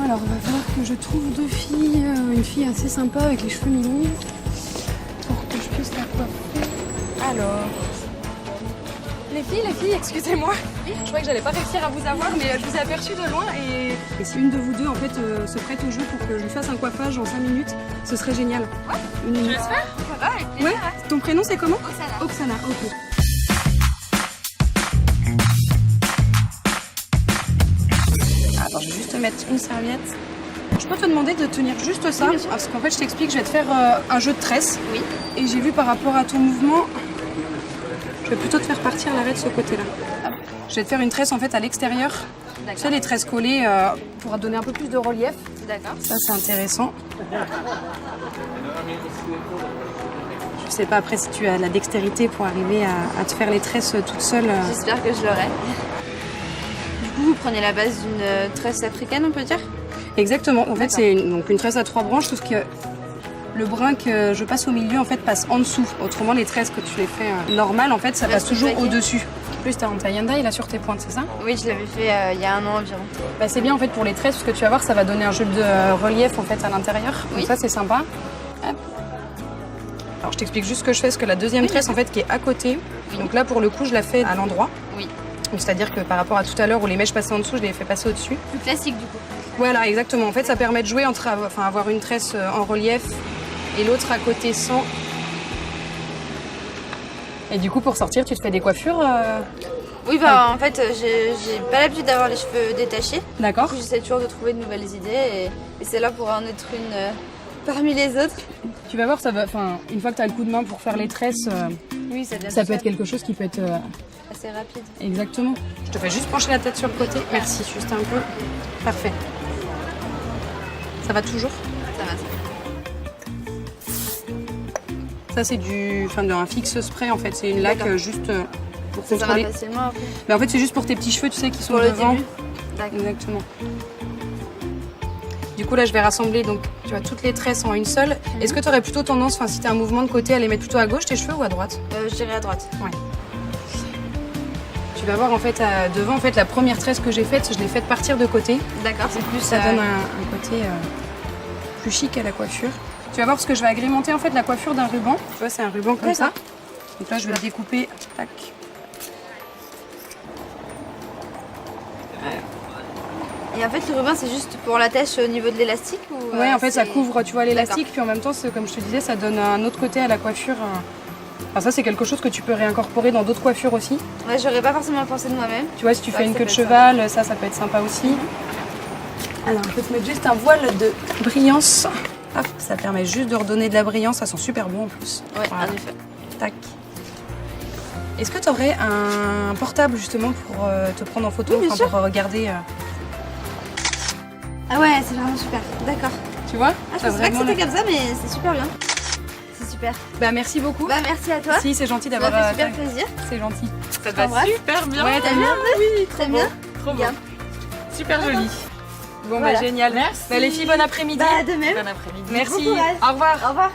Alors, il va falloir que je trouve deux filles, une fille assez sympa avec les cheveux mi-longs pour que je puisse la coiffer. Alors, les filles, excusez-moi. Je croyais que j'allais pas réussir à vous avoir, mais je vous ai aperçu de loin et si une de vous deux en fait se prête au jeu pour que je lui fasse un coiffage en 5 minutes, ce serait génial. Ouais. Une minute. Tu veux faire? Ça va, avec plaisir. Ouais. Ton prénom c'est comment? Oksana. Oksana, ok. Attends, je vais juste te mettre une serviette. Je peux te demander de tenir juste ça, oui, parce qu'en fait je t'explique, je vais te faire un jeu de tresse. Oui. Et j'ai vu par rapport à ton mouvement, je vais plutôt te faire partir l'arrêt de ce côté-là. Je vais te faire une tresse en fait à l'extérieur. Tu sais, les tresses collées pour donner un peu plus de relief. D'accord. Ça c'est intéressant. Je sais pas après si tu as la dextérité pour arriver à te faire les tresses toute seule. J'espère que je l'aurai. Du coup, vous prenez la base d'une tresse africaine, on peut dire? Exactement. En fait, c'est une tresse à 3 branches, sauf que le brin que je passe au milieu en fait passe en dessous. Autrement, les tresses que tu les fais normales, en fait, ça passe toujours au-dessus. En plus, tu as un tie and dye là sur tes pointes, c'est ça? Oui, je l'avais fait il y a 1 an environ. Bah, c'est bien en fait pour les tresses, parce que tu vas voir, ça va donner un jeu de relief en fait à l'intérieur. Oui. Donc ça, c'est sympa. Hop. Alors, je t'explique juste ce que je fais, parce que la deuxième tresse en fait qui est à côté. Oui. Donc là, pour le coup, je la fais à l'endroit. Oui. C'est-à-dire que par rapport à tout à l'heure où les mèches passaient en dessous, je les ai fait passer au-dessus. Plus classique du coup. Voilà, exactement. En fait, ça permet de jouer entre avoir une tresse en relief et l'autre à côté sans. Et du coup, pour sortir, tu te fais des coiffures Oui, bah en fait, j'ai pas l'habitude d'avoir les cheveux détachés. D'accord. Du coup, j'essaie toujours de trouver de nouvelles idées et c'est là pour en être une parmi les autres. Tu vas voir, ça va. Enfin, une fois que tu as le coup de main pour faire les tresses, Oui, ça vient ça tout peut seul. être quelque chose qui peut être. Assez rapide. Exactement. Je te fais juste pencher la tête sur le côté. Merci, juste un peu. Parfait. Ça va toujours? Ça va, ça Ça, c'est un fixe spray en fait. C'est une laque D'accord. juste pour va. Ça va contrôler. facilement après. Mais en fait, c'est juste pour tes petits cheveux, tu sais, qui sont Pour le devant. début. D'accord. Exactement. Du coup, là, je vais rassembler donc, tu vois, toutes les tresses en une seule. Est-ce que tu aurais plutôt tendance, enfin, si tu as un mouvement de côté, à les mettre plutôt à gauche, tes cheveux, ou à droite? Je dirais à droite. Ouais. Tu vas voir, en fait, devant, en fait, la première tresse que j'ai faite, je l'ai faite partir de côté. D'accord, c'est plus Ça donne un côté plus chic à la coiffure. Tu vas voir, parce que je vais agrémenter, en fait, la coiffure d'un ruban. Tu vois, c'est un ruban comme ça. Donc là, je vais le découper. Tac. Et en fait, le ruban, c'est juste pour l'attache au niveau de l'élastique ou Ouais, en fait, ça c'est- couvre, tu vois, l'élastique, D'accord. puis en même temps, comme je te disais, ça donne un autre côté à la coiffure. Enfin, ça, c'est quelque chose que tu peux réincorporer dans d'autres coiffures aussi. Ouais, j'aurais pas forcément pensé de moi-même. Tu vois, si tu Ouais, fais une ça queue peut de être cheval, ça peut être sympa aussi. Alors, je peux te mettre juste un voile de brillance. Hop, ça permet juste de redonner de la brillance, ça sent super bon en plus. Ouais, Voilà. en effet. Tac. Est-ce que tu aurais un portable justement pour te prendre en photo, Oui, bien sûr. pour regarder Ah ouais, c'est vraiment super. D'accord. Tu vois? Ah, je T'as pensais pas que vraiment c'était comme ça, mais c'est super bien. C'est super. Bah, merci beaucoup. Bah, merci à toi. Si, c'est gentil Ça m'a d'avoir. fait super plaisir. C'est gentil. Ça te va super bien. Ouais, T'aimes bien? Oui, T'aimes bien? Trop Bien. Super joli. Bon, Voilà. bah génial. Merci. Bah, les filles, bon après-midi. Bah, de même. Bon après-midi. Merci. Bon courage. Au revoir. Au revoir.